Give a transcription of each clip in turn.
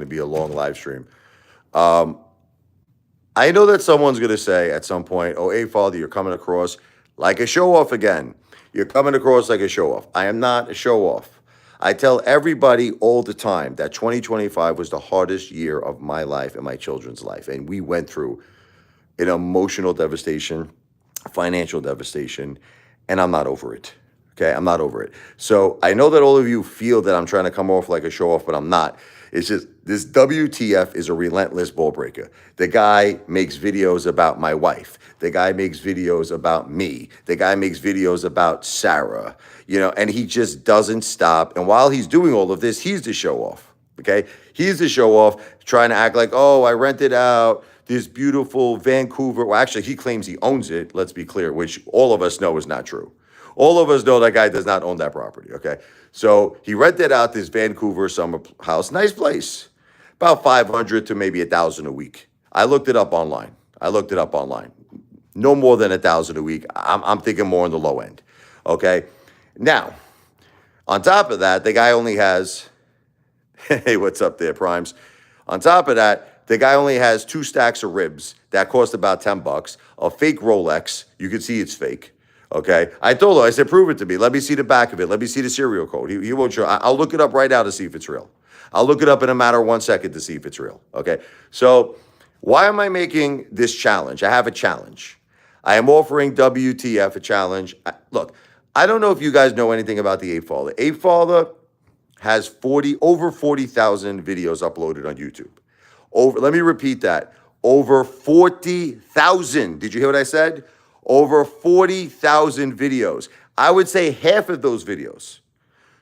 to be a long live stream. I know that someone's going to say at some point, oh, Apefather, you're coming across like a show off again. You're coming across like a show off. I am not a show off. I tell everybody all the time that 2025 was the hardest year of my life and my children's life. And we went through an emotional devastation, financial devastation, and I'm not over it. Okay, I'm not over it. So I know that all of you feel that I'm trying to come off like a show off, but I'm not. It's just this WTF is a relentless ball breaker. The guy makes videos about my wife. The guy makes videos about me. The guy makes videos about Sarah, and he just doesn't stop. And while he's doing all of this, he's the show off. Okay, he's the show off, trying to act like, oh, I rented out this beautiful Vancouver. Well, actually, he claims he owns it. Let's be clear, which all of us know is not true. All of us know that guy does not own that property, okay? So he rented out this Vancouver summer house, nice place, about 500 to maybe 1,000 a week. I looked it up online. No more than 1,000 a week. I'm thinking more on the low end, okay? Now, on top of that, the guy only has, hey, what's up there, Primes? On top of that, the guy only has 2 stacks of ribs that cost about $10, a fake Rolex. You can see it's fake. Okay, I told her, I said, prove it to me. Let me see the back of it. Let me see the serial code. He won't show. I'll look it up right now to see if it's real. I'll look it up in a matter of 1 second to see if it's real. Okay, so why am I making this challenge? I have a challenge. I am offering WTF a challenge. Look, I don't know if you guys know anything about the Apefather. Apefather has over 40,000 videos uploaded on YouTube. Let me repeat that. Over 40,000. Did you hear what I said? Over 40,000 videos. I would say half of those videos,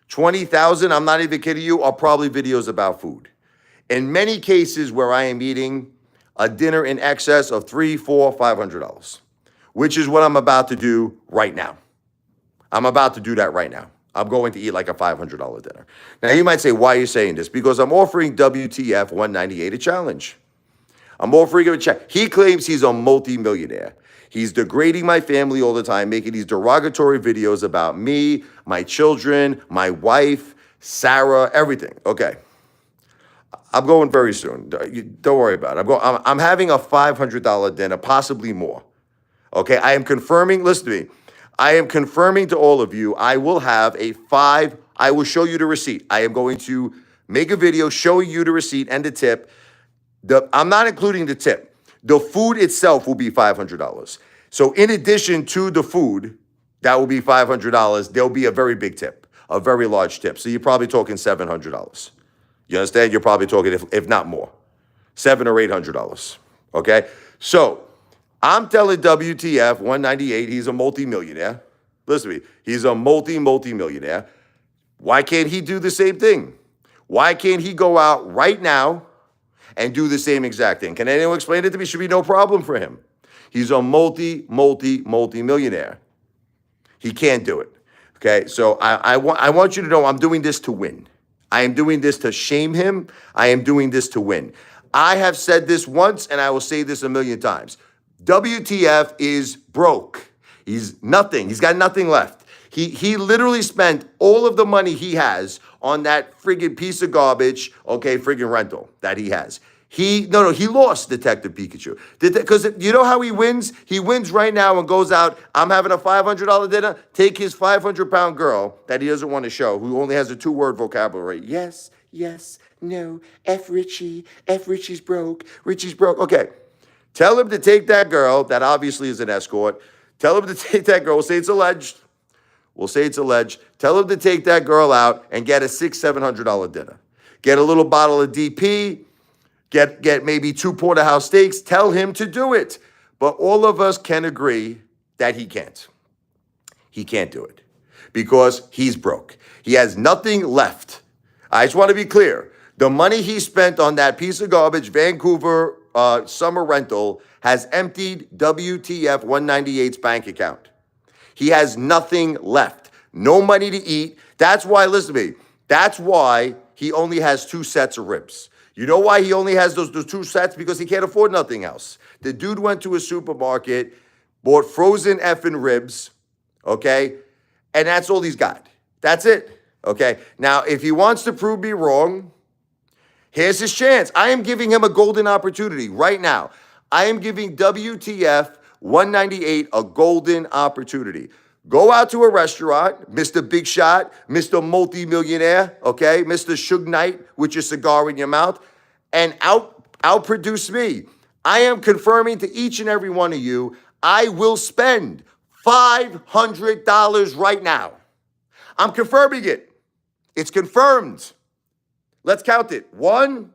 20,000, I'm not even kidding you, are probably videos about food. In many cases where I am eating a dinner in excess of $300, $400, $500, which is what I'm about to do right now. I'm about to do that right now. I'm going to eat like a $500 dinner. Now you might say, why are you saying this? Because I'm offering WTF198 a challenge. I'm offering him a challenge. He claims he's a multi-millionaire. He's degrading my family all the time, making these derogatory videos about me, my children, my wife, Sarah, everything. Okay. I'm going very soon. Don't worry about it. I'm having a $500 dinner, possibly more. Okay. I am confirming, listen to me. I am confirming to all of you, I will show you the receipt. I am going to make a video showing you the receipt and the tip. I'm not including the tip. The food itself will be $500. So in addition to the food, that will be $500. There'll be a very big tip, a very large tip. So you're probably talking $700. You understand? You're probably talking, if not more, $700 or $800. Okay? So I'm telling WTF 198, he's a multimillionaire. Listen to me. He's a multi-millionaire. Why can't he do the same thing? Why can't he go out right now and do the same exact thing? Can anyone explain it to me? Should be no problem for him. He's a multi-millionaire. He can't do it. Okay, so I want you to know I'm doing this to win. I am doing this to shame him. I am doing this to win. I have said this once, and I will say this 1,000,000 times. WTF is broke. He's nothing. He's got nothing left. He literally spent all of the money he has on that friggin' piece of garbage, okay, friggin' rental that he has. He lost Detective Pikachu. Because you know how he wins? He wins right now and goes out, I'm having a $500 dinner, take his 500-pound girl that he doesn't want to show, who only has a 2-word vocabulary. Yes, no, Richie's broke, Okay, tell him to take that girl, that obviously is an escort, tell him to take that girl, we'll say it's alleged, tell him to take that girl out and get a $600, $700 dinner. Get a little bottle of DP, Get maybe 2 porterhouse steaks. Tell him to do it. But all of us can agree that he can't. He can't do it because he's broke. He has nothing left. I just want to be clear. The money he spent on that piece of garbage, Vancouver summer rental, has emptied WTF 198's bank account. He has nothing left. No money to eat. That's why, listen to me, that's why he only has 2 sets of ribs. You know why he only has those 2 sets? Because he can't afford nothing else. The dude went to a supermarket, bought frozen effing ribs, okay? And that's all he's got. That's it, okay? Now, if he wants to prove me wrong, Here's his chance. I am giving him a golden opportunity right now. I am giving WTF 198 a golden opportunity. Go out to a restaurant, Mr. Big Shot, Mr. Multi-Millionaire, okay, Mr. Suge Knight with your cigar in your mouth, and outproduce me. I am confirming to each and every one of you, I will spend $500 right now. I'm confirming it. It's confirmed. Let's count it. 1,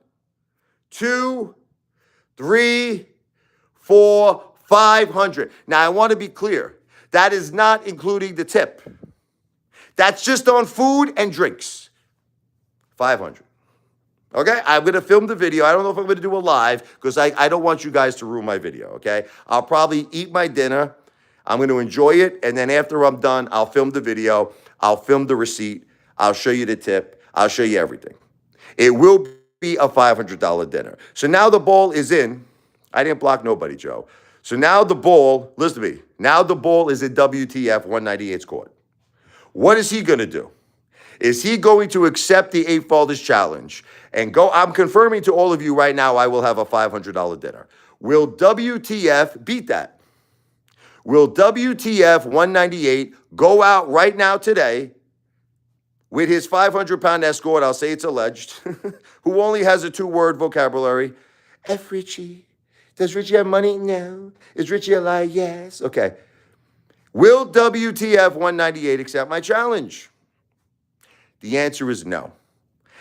2, 3, 4, 500. Now, I want to be clear. That is not including the tip. That's just on food and drinks. 500. Okay? I'm going to film the video. I don't know if I'm going to do a live because I don't want you guys to ruin my video, okay? I'll probably eat my dinner. I'm going to enjoy it, and then after I'm done, I'll film the video. I'll film the receipt. I'll show you the tip. I'll show you everything. It will be a $500 dinner. So now the ball is in. I didn't block nobody, Joe. So now the ball, listen to me, now the ball is in WTF 198's court. What is he going to do? Is he going to accept the Apefather's challenge and go? I'm confirming to all of you right now, I will have a $500 dinner. Will WTF beat that? Will WTF 198 go out right now today with his 500-pound escort, I'll say it's alleged, who only has a 2-word vocabulary? F. Richie. Does Richie have money? No. Is Richie alive? Yes. Okay. Will WTF 198 accept my challenge? The answer is no.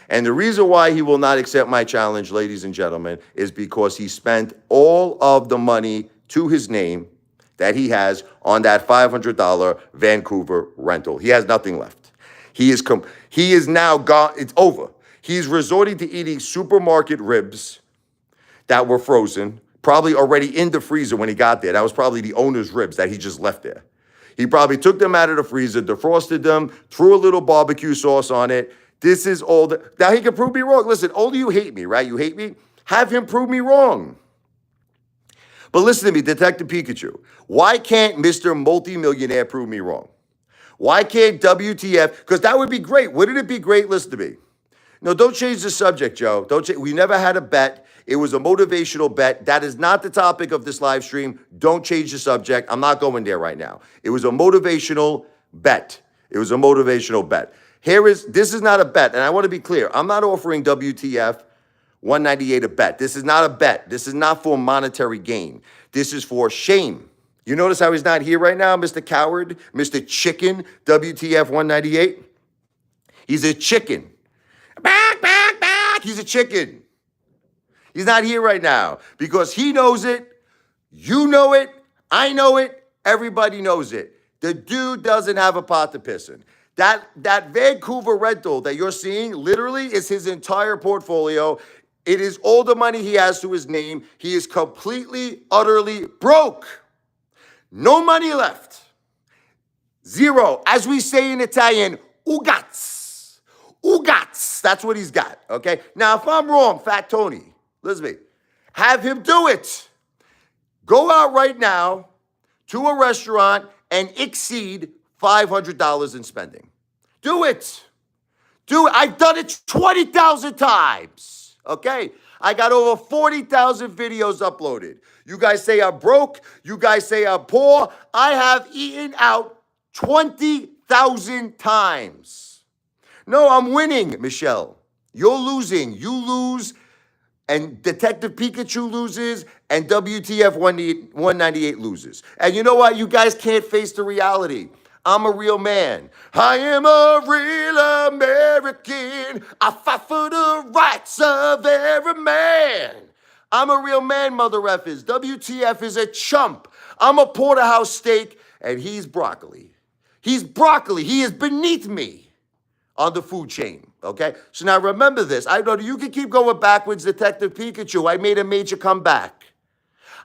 And the reason why he will not accept my challenge, ladies and gentlemen, is because he spent all of the money to his name that he has on that $500 Vancouver rental. He has nothing left. He is now gone. It's over. He's resorting to eating supermarket ribs that were frozen, probably already in the freezer when he got there. That was probably the owner's ribs that he just left there. He probably took them out of the freezer, defrosted them, threw a little barbecue sauce on it. This is all now he can prove me wrong. Listen, all of you hate me, right? You hate me? Have him prove me wrong. But listen to me, Detective Pikachu. Why can't Mr. Multi-Millionaire prove me wrong? Why can't WTF? Because that would be great. Wouldn't it be great? Listen to me. No, don't change the subject, Joe. We never had a bet. It was a motivational bet. That is not the topic of this live stream. Don't change the subject. I'm not going there right now. It was a motivational bet. It was a motivational bet. This is not a bet, and I want to be clear. I'm not offering WTF 198 a bet. This is not a bet. This is not for monetary gain. This is for shame. You notice how he's not here right now, Mr. Coward, Mr. Chicken, WTF 198? He's a chicken. Back. He's a chicken. He's not here right now because he knows it. You know it. I know it. Everybody knows it. The dude doesn't have a pot to piss in. That Vancouver rental that you're seeing literally is his entire portfolio. It is all the money he has to his name. He is completely, utterly broke. No money left. Zero. As we say in Italian, ugats. Ugats. That's what he's got, okay? Now, if I'm wrong, Fat Tony, listen to me. Have him do it. Go out right now to a restaurant and exceed $500 in spending. Do it. Do it. I've done it 20,000 times, okay? I got over 40,000 videos uploaded. You guys say I'm broke. You guys say I'm poor. I have eaten out 20,000 times. No, I'm winning, Michelle. You're losing. You lose, and Detective Pikachu loses, and WTF 198 loses. And you know what? You guys can't face the reality. I'm a real man. I am a real American. I fight for the rights of every man. I'm a real man, mother effers. WTF is a chump. I'm a porterhouse steak, and he's broccoli. He's broccoli. He is beneath me on the food chain, okay? So now remember this. I know you can keep going backwards, Detective Pikachu. I made a major comeback.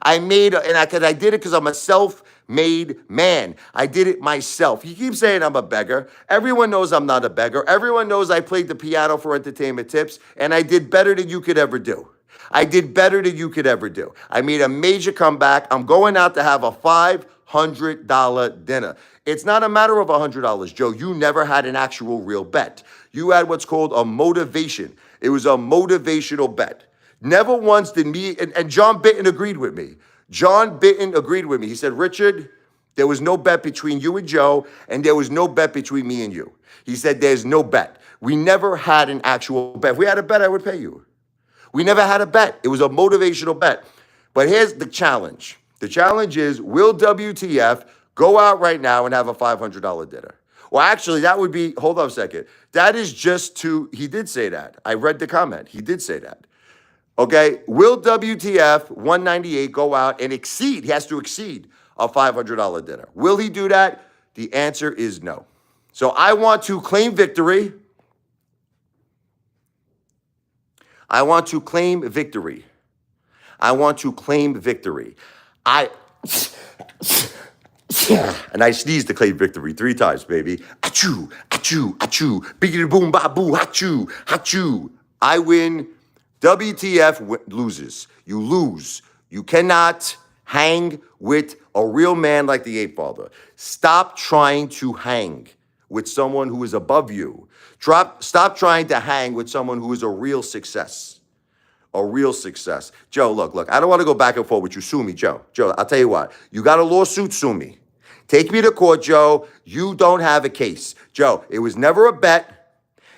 I did it because I'm a self-made man. I did it myself. You keep saying I'm a beggar. Everyone knows I'm not a beggar. Everyone knows I played the piano for entertainment tips, and I did better than you could ever do. I did better than you could ever do. I made a major comeback. I'm going out to have a $500 dinner. It's not a matter of $100, Joe. You never had an actual real bet. You had what's called a motivation. It was a motivational bet. Never once did me, and John Bitton agreed with me. John Bitton agreed with me. He said, Richard, there was no bet between you and Joe, and there was no bet between me and you. He said, there's no bet. We never had an actual bet. If we had a bet, I would pay you. We never had a bet. It was a motivational bet. But here's the challenge. The challenge is, will WTF go out right now and have a $500 dinner? Well, actually, that would be, hold on a second. That is just to, he did say that. I read the comment. He did say that. Okay, will WTF198 go out and exceed, he has to exceed a $500 dinner. Will he do that? The answer is no. So I want to claim victory. I want to claim victory. I want to claim victory. And I sneezed to claim victory 3 times, baby. Achoo, achoo, achoo. Biggity boom, ba boo, achoo, achoo. I win. WTF loses. You lose. You cannot hang with a real man like the Apefather. Stop trying to hang with someone who is above you. Stop trying to hang with someone who is a real success. A real success. Joe, look, I don't want to go back and forth with you. Sue me, Joe. Joe, I'll tell you what. You got a lawsuit, sue me. Take me to court, Joe. You don't have a case. Joe, it was never a bet.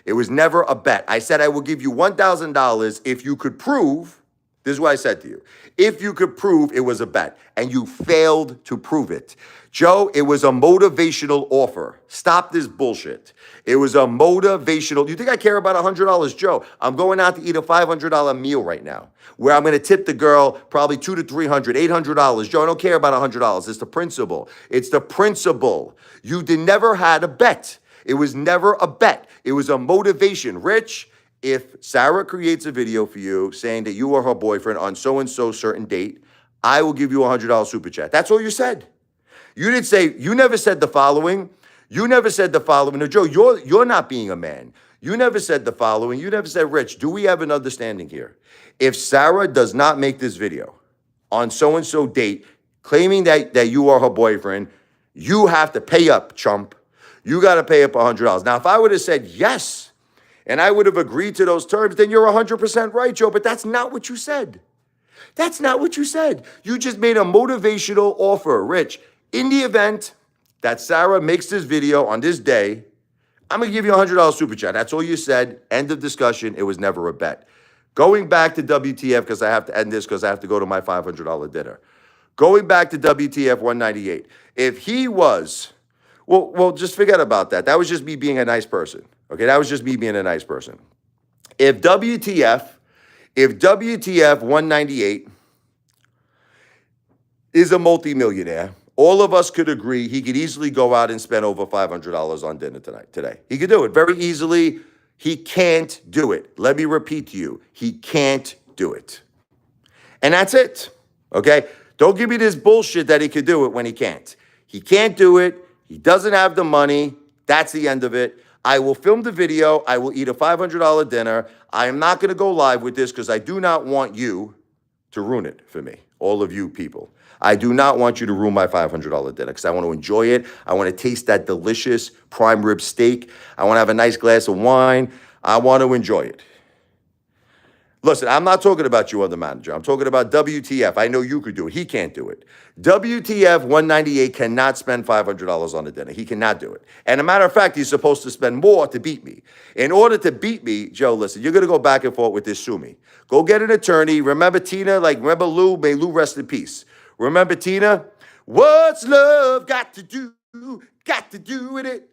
It was never a bet. I said I will give you $1,000 if you could prove, this is what I said to you, if you could prove it was a bet, and you failed to prove it. Joe, it was a motivational offer. Stop this bullshit. It was a motivational, you think I care about $100, Joe? I'm going out to eat a $500 meal right now, where I'm going to tip the girl probably $200 to $300, $800. Joe, I don't care about $100. It's the principle. It's the principle. You never had a bet. It was never a bet. It was a motivation. Rich, if Sarah creates a video for you saying that you are her boyfriend on so-and-so certain date, I will give you a $100 super chat. That's all you said. You didn't say, you never said the following. You never said the following. No, Joe, you're not being a man. You never said the following. You never said, Rich, do we have an understanding here? If Sarah does not make this video on so-and-so date, claiming that you are her boyfriend, you have to pay up, chump. You got to pay up $100. Now, if I would have said yes, and I would have agreed to those terms, then you're 100% right, Joe, but that's not what you said. That's not what you said. You just made a motivational offer. Rich, in the event that Sarah makes this video on this day, I'm going to give you a $100 super chat. That's all you said. End of discussion. It was never a bet. Going back to WTF, because I have to end this because I have to go to my $500 dinner. Going back to WTF 198. If he was... Well, just forget about that. That was just me being a nice person. Okay, that was just me being a nice person. If WTF 198 is a multimillionaire, all of us could agree he could easily go out and spend over $500 on dinner today. He could do it very easily. He can't do it. Let me repeat to you, he can't do it. And that's it, okay? Don't give me this bullshit that he could do it when he can't. He can't do it. He doesn't have the money. That's the end of it. I will film the video. I will eat a $500 dinner. I am not going to go live with this because I do not want you to ruin it for me, all of you people. I do not want you to ruin my $500 dinner because I want to enjoy it. I want to taste that delicious prime rib steak. I want to have a nice glass of wine. I want to enjoy it. Listen, I'm not talking about you, other manager. I'm talking about WTF. I know you could do it. He can't do it. WTF 198 cannot spend $500 on a dinner. He cannot do it. And a matter of fact, he's supposed to spend more to beat me. In order to beat me, Joe, listen, you're going to go back and forth with this sue me. Go get an attorney. Remember Tina? Remember Lou? May Lou rest in peace. Remember Tina? What's love got to do with it?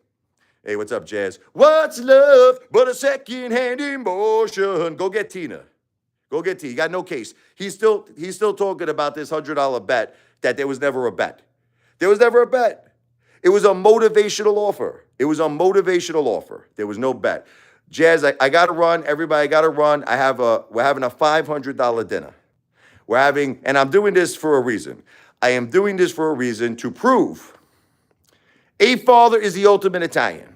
Hey, what's up, Jazz? What's love but a second-hand emotion? Go get Tina. Go get Tina. You got no case. He's still talking about this $100 bet that there was never a bet. There was never a bet. It was a motivational offer. It was a motivational offer. There was no bet. Jazz, I got to run. Everybody got to run. We're having a $500 dinner. And I'm doing this for a reason. I am doing this for a reason to prove Apefather is the ultimate Italian.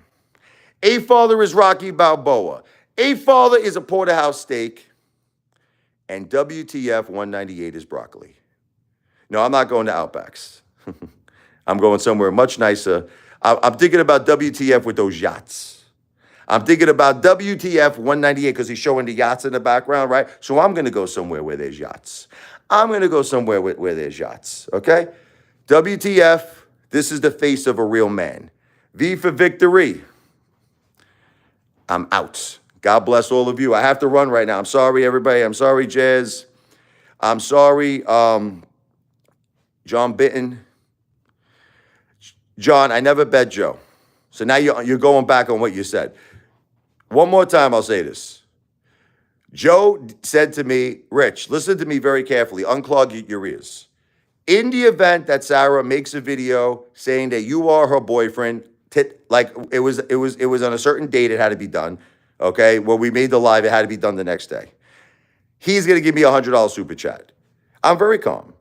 Apefather is Rocky Balboa. Apefather is a porterhouse steak. And WTF 198 is broccoli. No, I'm not going to Outbacks. I'm going somewhere much nicer. I'm thinking about WTF with those yachts. I'm thinking about WTF198 because he's showing the yachts in the background, right? So I'm going to go somewhere where there's yachts. I'm going to go somewhere where there's yachts, okay? WTF, this is the face of a real man. V for victory. I'm out. God bless all of you. I have to run right now. I'm sorry, everybody. I'm sorry, Jazz. I'm sorry, John Bitten. John, I never bet Joe. So now you're going back on what you said. One more time, I'll say this. Joe said to me, Rich, listen to me very carefully. Unclog your ears. In the event that Sarah makes a video saying that you are her boyfriend, like it was on a certain date, it had to be done. Okay, when we made the live, it had to be done the next day. He's gonna give me a $100 super chat. I'm very calm.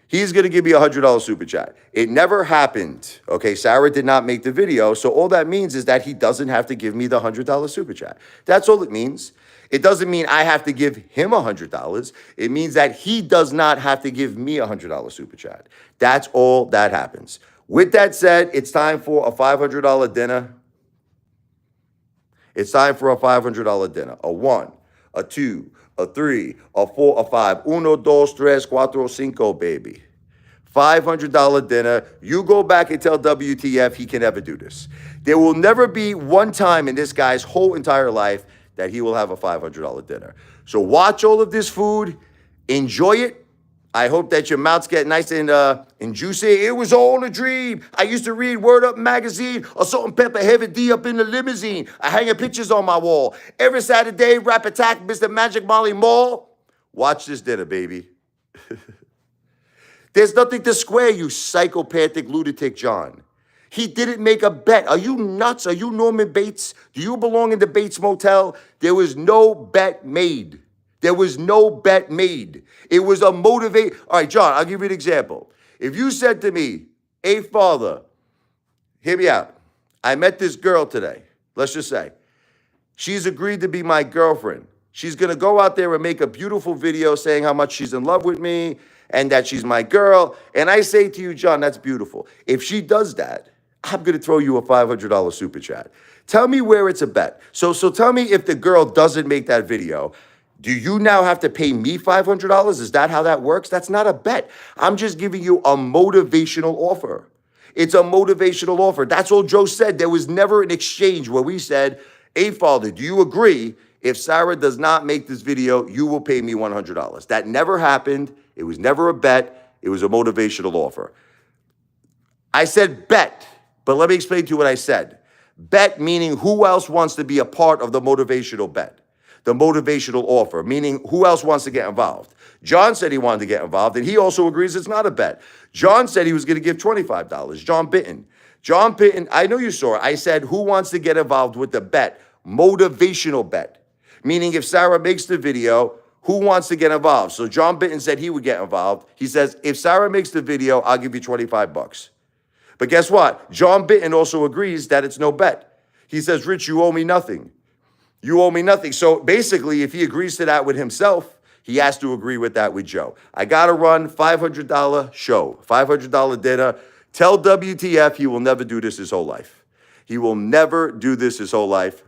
He's gonna give me a $100 super chat. It never happened. Okay, Sarah did not make the video, so all that means is that he doesn't have to give me the $100 super chat. That's all it means. It doesn't mean I have to give him $100. It means that he does not have to give me a $100 super chat. That's all that happens. With that said, it's time for a $500 dinner. It's time for a $500 dinner. A 1, a 2, a 3, a 4, a 5. 1, 2, 3, 4, 5, baby. $500 dinner. You go back and tell WTF he can never do this. There will never be one time in this guy's whole entire life that he will have a $500 dinner. So watch all of this food. Enjoy it. I hope that your mouths get nice and juicy. It was all a dream. I used to read Word Up magazine, a salt and pepper heavy D up in the limousine. I hang pictures on my wall. Every Saturday, Rap Attack, Mr. Magic Molly Mall. Watch this dinner, baby. There's nothing to square, you psychopathic lunatic John. He didn't make a bet. Are you nuts? Are you Norman Bates? Do you belong in the Bates Motel? There was no bet made. There was no bet made. It was a motivate. All right, John, I'll give you an example. If you said to me, Apefather, hear me out. I met this girl today. Let's just say. She's agreed to be my girlfriend. She's going to go out there and make a beautiful video saying how much she's in love with me and that she's my girl. And I say to you, John, that's beautiful. If she does that, I'm going to throw you a $500 super chat. Tell me where it's a bet. So tell me if the girl doesn't make that video, do you now have to pay me $500? Is that how that works? That's not a bet. I'm just giving you a motivational offer. It's a motivational offer. That's all Joe said. There was never an exchange where we said, Apefather, do you agree if Sarah does not make this video, you will pay me $100? That never happened. It was never a bet. It was a motivational offer. I said bet, but let me explain to you what I said. Bet meaning who else wants to be a part of the motivational bet? The motivational offer, meaning who else wants to get involved? John said he wanted to get involved, and he also agrees it's not a bet. John said he was going to give $25. John Bitten. John Bitten, I know you saw it. I said, who wants to get involved with the bet? Motivational bet. Meaning if Sarah makes the video, who wants to get involved? So John Bitten said he would get involved. He says, if Sarah makes the video, I'll give you $25. But guess what? John Bitten also agrees that it's no bet. He says, Rich, you owe me nothing. You owe me nothing. So basically, if he agrees to that with himself, he has to agree with that with Joe. I got to run $500 show, $500 dinner. Tell WTF he will never do this his whole life. He will never do this his whole life.